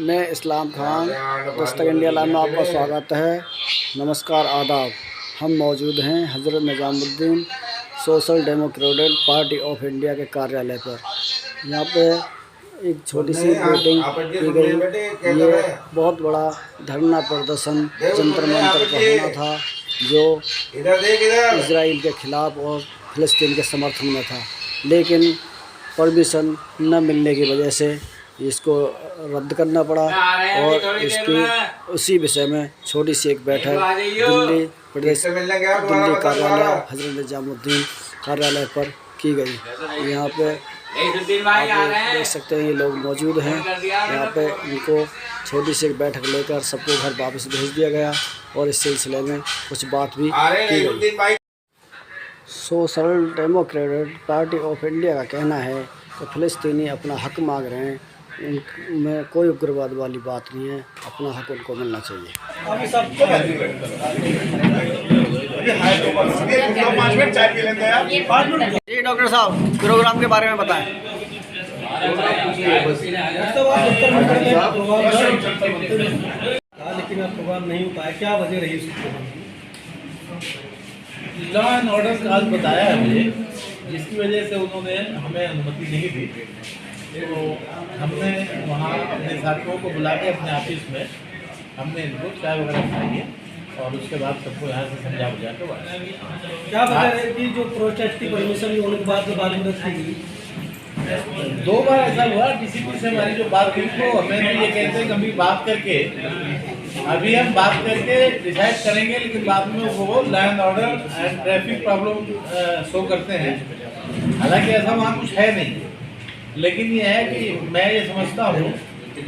मैं इस्लाम Khan Dastak India live में आपका स्वागत है। नमस्कार, आदाब। हम मौजूद हैं Hazrat Nizamuddin social democratic party of India के कार्यालय पर। यहाँ पे एक छोटी सी मीटिंग की गई। ये बहुत बड़ा धरना प्रदर्शन जंतर मंतर पर होना था, जो इजराइल के ख़िलाफ़ और फ़लस्तीन के समर्थन में था, लेकिन परमिशन न मिलने की वजह से इसको रद्द करना पड़ा और इसकी उसी विषय में छोटी सी एक बैठक दिल्ली कार्यालय हज़रत निज़ामुद्दीन कार्यालय पर की गई। यहाँ पे आप देख सकते हैं ये लोग मौजूद हैं। यहाँ पे इनको छोटी सी एक बैठक लेकर सबको घर वापस भेज दिया गया और इस सिलसिले में कुछ बात भी की गई। Social democratic party of India का कहना है कि फ़लस्तीनी अपना हक मांग रहे हैं, उनमें कोई उग्रवाद वाली बात नहीं है, अपना हक उनको मिलना चाहिए। जी डॉक्टर साहब, प्रोग्राम के बारे में बताएं। लेकिन अब प्रोग्राम नहीं हो पाया, क्या वजह रही उसकी? लॉ एंड ऑर्डर का आज बताया है मुझे, जिसकी वजह से उन्होंने हमें अनुमति नहीं दी। तो हमने वहाँ अपने साथियों को बुला के अपने ऑफिस में हमने इनको चाय वगैरह खाई है और उसके बाद सबको यहाँ से समझा बुझा के बात। क्या वजह है कि जो प्रोटेस्ट की परमिशन होने के बाद में की 2 बार ऐसा हुआ, डीसीपी से हमारी जो बात हुई तो हमें भी ये कहते हैं कि अभी बात करके हम बात करके डिसाइड करेंगे, लेकिन बाद में वो law and order and traffic problem show करते हैं। हालांकि ऐसा वहाँ कुछ है नहीं, लेकिन ये है कि मैं ये समझता हूँ कि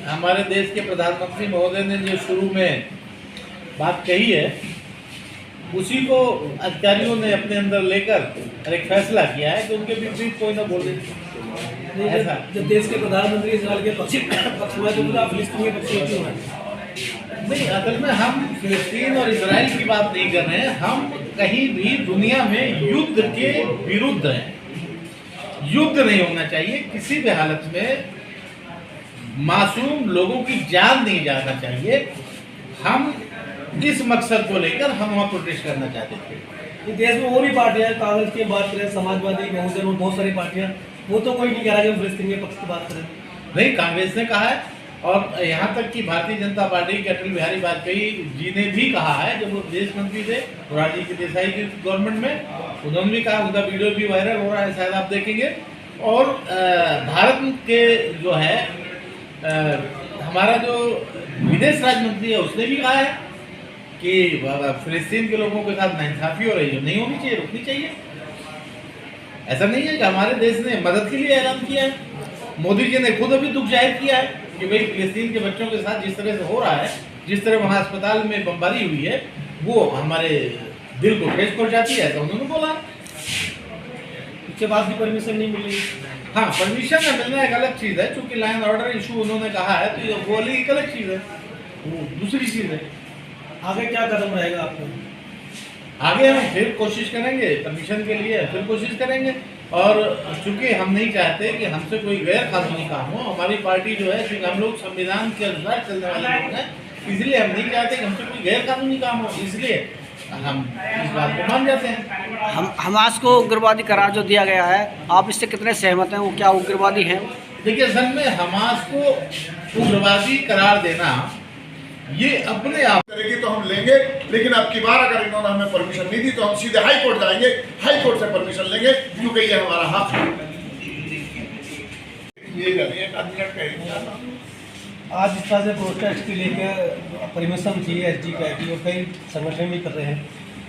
हमारे देश के प्रधानमंत्री महोदय ने जो शुरू में बात कही है, उसी को अधिकारियों ने अपने अंदर लेकर एक फैसला किया है कि उनके विपरीत कोई ना बोले। ऐसा जब देश के प्रधानमंत्री इसराइल के पक्ष में तो फिलिस्तीन के पक्ष में नहीं, असल में हम फिलिस्तीन और इजराइल की बात नहीं कर रहे हैं। हम कहीं भी दुनिया में युद्ध के विरुद्ध हैं। युद्ध नहीं होना चाहिए, किसी भी हालत में मासूम लोगों की जान नहीं जाना चाहिए। हम इस मकसद को लेकर हम वहाँ प्रोटेस्ट करना चाहते थे। देश में और भी पार्टियां, कांग्रेस की बात करें, समाजवादी, बहुजन और बहुत सारी पार्टियां, वो तो कोई नहीं कह रहा कि हम फिलिस्तीन के पक्ष की बात करें। नहीं, कांग्रेस ने कहा है और यहाँ तक कि भारतीय जनता पार्टी के अटल बिहारी वाजपेयी जी ने भी कहा है, जब वो विदेश मंत्री थे मोरारजी देसाई की गवर्नमेंट में, उन्होंने भी कहा। उनका वीडियो भी वायरल हो रहा है, शायद आप देखेंगे। और भारत के जो है हमारा जो विदेश राज्य मंत्री है, उसने भी कहा है कि फिलिस्तीन के लोगों के साथ नाइंसाफी हो रही है, नहीं होनी चाहिए, रुकनी चाहिए। ऐसा नहीं है कि हमारे देश ने मदद के लिए ऐलान किया है। मोदी जी ने खुद अभी दुख जाहिर किया है कि भाई फिलिस्तीन के बच्चों के साथ जिस तरह से हो रहा है, जिस तरह वहाँ अस्पताल में बमबारी हुई है, वो हमारे दिल को ठेस पहुँचाती है, ऐसा उन्होंने बोला। उसके बाद भी परमिशन नहीं मिली। हाँ, परमिशन मिलना एक अलग चीज़ है, चूँकि लॉ एंड ऑर्डर इशू उन्होंने कहा है, तो ये वो एक अलग चीज़ है, वो दूसरी चीज़ है। आगे क्या कदम रहेगा आपको? आगे हम फिर कोशिश करेंगे, परमिशन के लिए फिर कोशिश करेंगे। और चूंकि हम नहीं चाहते कि हमसे कोई गैर कानूनी काम हो, हमारी पार्टी जो है, क्योंकि हम लोग संविधान के अनुसार चलने वाले लोग हैं, इसलिए हम नहीं चाहते कि हमसे कोई गैर कानूनी काम हो, इसलिए हम इस बात को मान जाते हैं। हमास को उग्रवादी करार जो दिया गया है, आप इससे कितने सहमत हैं? वो क्या उग्रवादी हैं? देखिए, असल में हमास को उग्रवादी करार देना ये अपने आप करेगी तो हम लेंगे, लेकिन अब की बार अगर इन्होंने हमें परमिशन नहीं दी तो हम सीधे हाई कोर्ट जाएंगे, हाई कोर्ट से परमिशन लेंगे, क्योंकि ये हमारा हक है। आज इस तरह से प्रोटेस्ट के लेकर परमिशन चाहिए एसडी का और कई संगठन भी कर रहे हैं,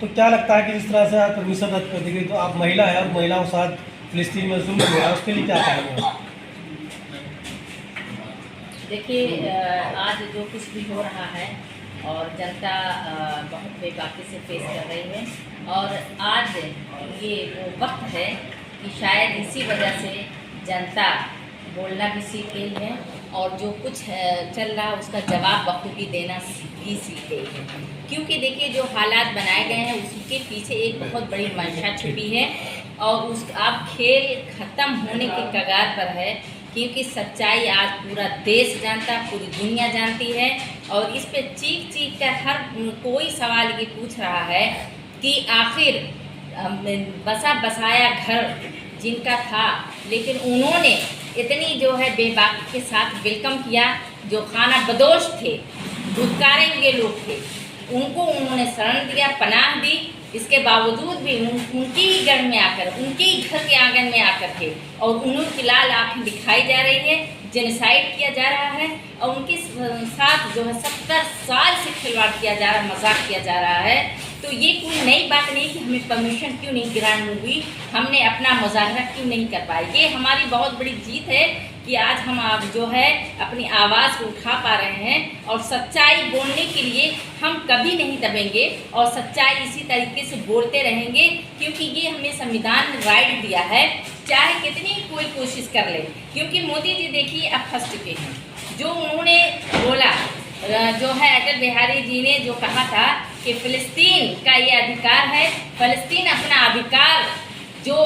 तो क्या लगता है कि इस तरह से आप परमिशन रद्द कर देंगे? तो आप महिला है और महिलाओं के साथ फिलिस्तीन में जुल्म हो रहा है, उसके लिए क्या कहेंगे? देखिए, आज जो कुछ भी हो रहा है और जनता बहुत बेबाकी से फेस कर रही है, और आज ये वो वक्त है कि शायद इसी वजह से जनता बोलना भी सीख गई है और जो कुछ चल रहा है उसका जवाब बखूबी देना भी सीख गई है। क्योंकि देखिए, जो हालात बनाए गए हैं उसके पीछे एक बहुत बड़ी मंशा छुपी है और उस अब खेल ख़त्म होने के कगार पर है क्योंकि सच्चाई आज पूरा देश जानता है, पूरी दुनिया जानती है। और इस पे चीख चीख कर हर कोई सवाल ये पूछ रहा है कि आखिर बसा बसाया घर जिनका था, लेकिन उन्होंने इतनी जो है बेबाकी के साथ वेलकम किया। जो खाना बदोश थे, धुतकारे हुए लोग थे, उनको उन्होंने शरण दिया, पनाह दी। इसके बावजूद भी उनके ही घर में आकर, उनके ही घर के आंगन में आकर के और उन्हीं की लाल आँखें दिखाई जा रही है, जेनोसाइड किया जा रहा है और उनके साथ जो है 70 साल से खिलवाड़ किया जा रहा है, मजाक किया जा रहा है। तो ये कोई नई बात नहीं कि हमें परमिशन क्यों नहीं ग्रांट हुई, हमने अपना मुजाहरा क्यों नहीं कर पाए। ये हमारी बहुत बड़ी जीत है कि आज हम आप जो है अपनी आवाज़ को उठा पा रहे हैं और सच्चाई बोलने के लिए हम कभी नहीं दबेंगे और सच्चाई इसी तरीके से बोलते रहेंगे, क्योंकि ये हमें संविधान ने राइट दिया है, चाहे कितनी कोई कोशिश कर ले। क्योंकि मोदी जी देखिए अब फंस चुके हैं। जो उन्होंने बोला, जो है अटल बिहारी जी ने जो कहा था कि फ़िलिस्तीन का ये अधिकार है, फ़िलिस्तीन अपना अधिकार जो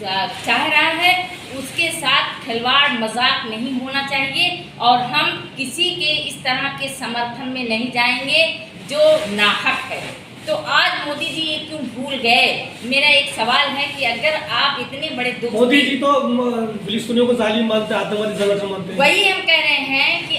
चाह रहा है उसके साथ खिलवाड़ मजाक नहीं होना चाहिए और हम किसी के इस तरह के समर्थन में नहीं जाएंगे जो नाहक है। तो आज मोदी जी ये क्यों भूल गए? मेरा एक सवाल है कि अगर आप इतने बड़े दुख, मोदी जी तो फिलिस्तीनियों को जालिम मानते, आतंकवादी संगठन मानते हैं। वही हम कह रहे हैं कि